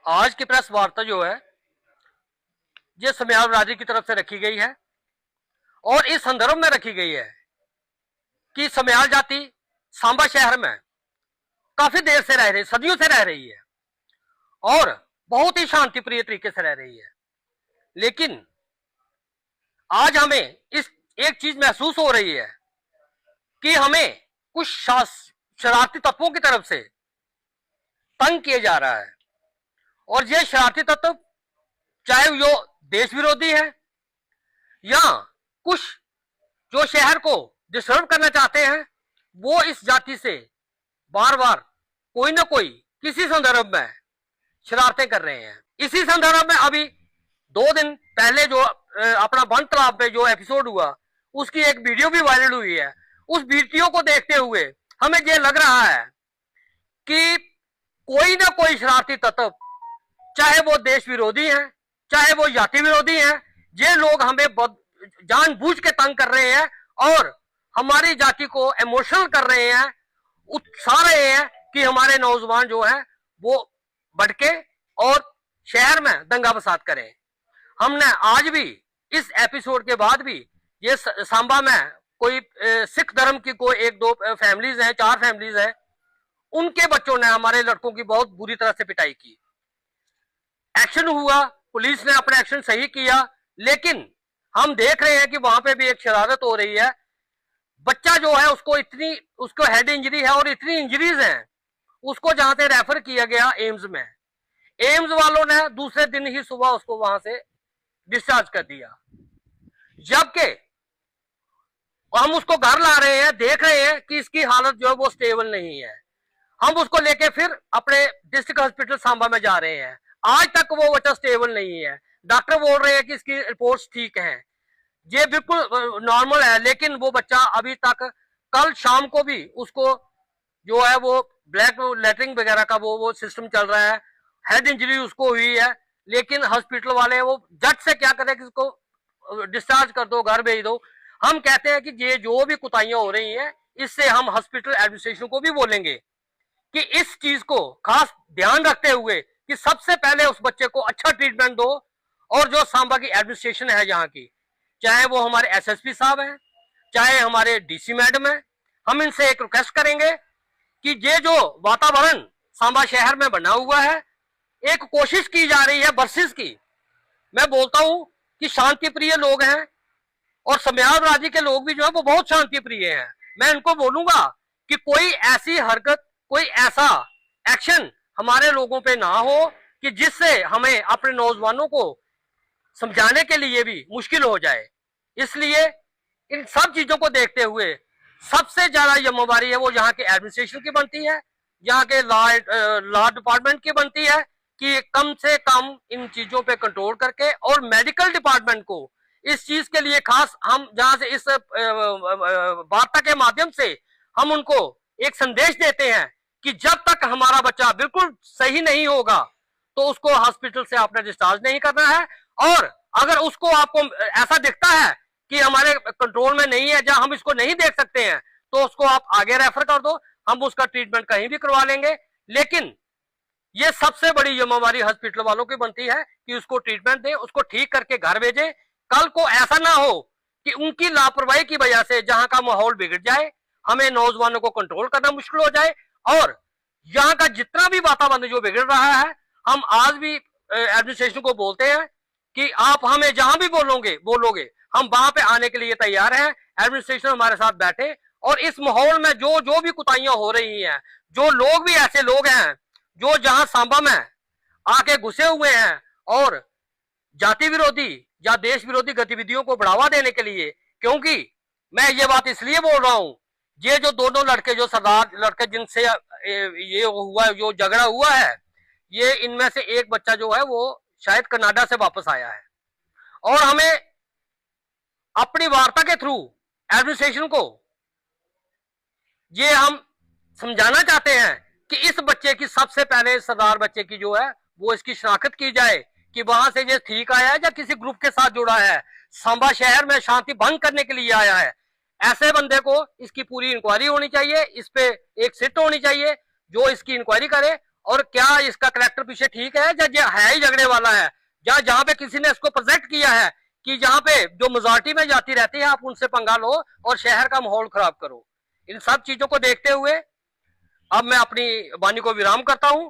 आज की प्रेस वार्ता जो है ये समयाल बरादरी की तरफ से रखी गई है और इस संदर्भ में रखी गई है कि समयाल जाति सांबा शहर में काफी देर से रह रही, सदियों से रह रही है और बहुत ही शांति प्रिय तरीके से रह रही है। लेकिन आज हमें इस एक चीज महसूस हो रही है कि हमें कुछ शरारती तत्वों की तरफ से तंग किया जा रहा है और ये शरारती तत्व चाहे वो देश विरोधी है या कुछ जो शहर को डिस्टर्ब करना चाहते हैं, वो इस जाति से बार बार कोई ना कोई किसी संदर्भ में शरारतें कर रहे हैं। इसी संदर्भ में अभी 2 दिन पहले जो अपना वन तालाब पे जो एपिसोड हुआ उसकी एक वीडियो भी वायरल हुई है। उस वीडियो को देखते हुए हमें यह लग रहा है कि कोई ना कोई शरारती तत्व, चाहे वो देश विरोधी हैं चाहे वो जाति विरोधी हैं, ये लोग हमें जानबूझ के तंग कर रहे हैं और हमारी जाति को इमोशनल कर रहे हैं, उकसा रहे हैं कि हमारे नौजवान जो है वो भटके और शहर में दंगा फसाद करें। हमने आज भी इस एपिसोड के बाद भी ये सांबा में कोई सिख धर्म की कोई 1-2 फैमिलीज हैं, 4 फैमिलीज हैं, उनके बच्चों ने हमारे लड़कों की बहुत बुरी तरह से पिटाई की। एक्शन हुआ, पुलिस ने अपना एक्शन सही किया, लेकिन हम देख रहे हैं कि वहां पे भी एक शरारत हो रही है। बच्चा जो है उसको हेड इंजरी है और इतनी इंजरीज हैं, उसको जहां से रेफर किया गया एम्स में, एम्स वालों ने दूसरे दिन ही सुबह उसको वहां से डिस्चार्ज कर दिया। जबकि हम उसको घर ला रहे हैं, देख रहे हैं कि इसकी हालत जो है वो स्टेबल नहीं है। हम उसको लेके फिर अपने डिस्ट्रिक्ट हॉस्पिटल सांबा में जा रहे हैं, आज तक वो बच्चा स्टेबल नहीं है। डॉक्टर बोल रहे हैं कि इसकी रिपोर्ट्स ठीक हैं, ये बिल्कुल नॉर्मल है, लेकिन वो बच्चा अभी तक, कल शाम को भी उसको जो है वो ब्लैक लेटरिंग वगैरह का वो सिस्टम चल रहा है, हेड इंजरी उसको हुई है, लेकिन हॉस्पिटल वाले वो जट से क्या करें कि इसको डिस्चार्ज कर दो, घर भेज दो। हम कहते हैं कि ये जो भी कुताहियां हो रही हैं, इससे हम हॉस्पिटल एडमिनिस्ट्रेशन को भी बोलेंगे कि इस चीज को खास ध्यान रखते हुए कि सबसे पहले उस बच्चे को अच्छा ट्रीटमेंट दो। और जो सांबा की एडमिनिस्ट्रेशन है यहाँ की, चाहे वो हमारे एसएसपी साहब हैं, चाहे हमारे डीसी मैडम है, हम इनसे एक रिक्वेस्ट करेंगे कि ये जो वातावरण सांबा शहर में बना हुआ है, एक कोशिश की जा रही है वर्सेस की। मैं बोलता हूं कि शांति प्रिय लोग हैं और समयाल बरादरी के लोग भी जो है वो बहुत शांति प्रिय हैं। मैं इनको बोलूंगा कि कोई ऐसी हरकत, कोई ऐसा एक्शन हमारे लोगों पे ना हो कि जिससे हमें अपने नौजवानों को समझाने के लिए भी मुश्किल हो जाए। इसलिए इन सब चीजों को देखते हुए सबसे ज्यादा जिम्मेवारी है वो यहाँ के एडमिनिस्ट्रेशन की बनती है, यहाँ के लॉ डिपार्टमेंट की बनती है कि कम से कम इन चीजों पे कंट्रोल करके, और मेडिकल डिपार्टमेंट को इस चीज के लिए खास, हम जहां से इस वार्ता के माध्यम से हम उनको एक संदेश देते हैं कि जब तक हमारा बच्चा बिल्कुल सही नहीं होगा तो उसको हॉस्पिटल से आपने डिस्चार्ज नहीं करना है। और अगर उसको आपको ऐसा दिखता है कि हमारे कंट्रोल में नहीं है, जहां हम इसको नहीं देख सकते हैं, तो उसको आप आगे रेफर कर दो, हम उसका ट्रीटमेंट कहीं भी करवा लेंगे। लेकिन ये सबसे बड़ी जिम्मेवारी हॉस्पिटल वालों की बनती है कि उसको ट्रीटमेंट दें, उसको ठीक करके घर भेजें। कल को ऐसा ना हो कि उनकी लापरवाही की वजह से जहां का माहौल बिगड़ जाए, हमें नौजवानों को कंट्रोल करना मुश्किल हो जाए। और यहाँ का जितना भी वातावरण जो बिगड़ रहा है, हम आज भी एडमिनिस्ट्रेशन को बोलते हैं कि आप हमें जहां भी बोलोगे हम वहां पे आने के लिए तैयार हैं। एडमिनिस्ट्रेशन हमारे साथ बैठे और इस माहौल में जो भी कुताहियां हो रही हैं, जो लोग भी ऐसे लोग हैं जो जहां सांबा में आके घुसे हुए हैं और जाति विरोधी या देश विरोधी गतिविधियों को बढ़ावा देने के लिए, क्योंकि मैं ये बात इसलिए बोल रहा हूं, ये जो दोनों लड़के, जो सरदार लड़के जिनसे ये हुआ, जो झगड़ा हुआ है, ये इनमें से एक बच्चा जो है वो शायद कनाडा से वापस आया है। और हमें अपनी वार्ता के थ्रू एडमिनिस्ट्रेशन को ये हम समझाना चाहते हैं कि इस बच्चे की, सबसे पहले सरदार बच्चे की जो है वो इसकी शनाख्त की जाए कि वहां से ये ठीक आया है या किसी ग्रुप के साथ जुड़ा है, सांबा शहर में शांति भंग करने के लिए आया है। ऐसे बंदे को इसकी पूरी इंक्वायरी होनी चाहिए, इस पे एक सिट होनी चाहिए जो इसकी इंक्वायरी करे और क्या इसका करेक्टर पीछे ठीक है या है ही झगड़े वाला है, या जहां पे किसी ने इसको प्रोजेक्ट किया है कि जहां पे जो मेजॉरिटी में जाती रहती है आप उनसे पंगा लो और शहर का माहौल खराब करो। इन सब चीजों को देखते हुए अब मैं अपनी वाणी को विराम करता हूं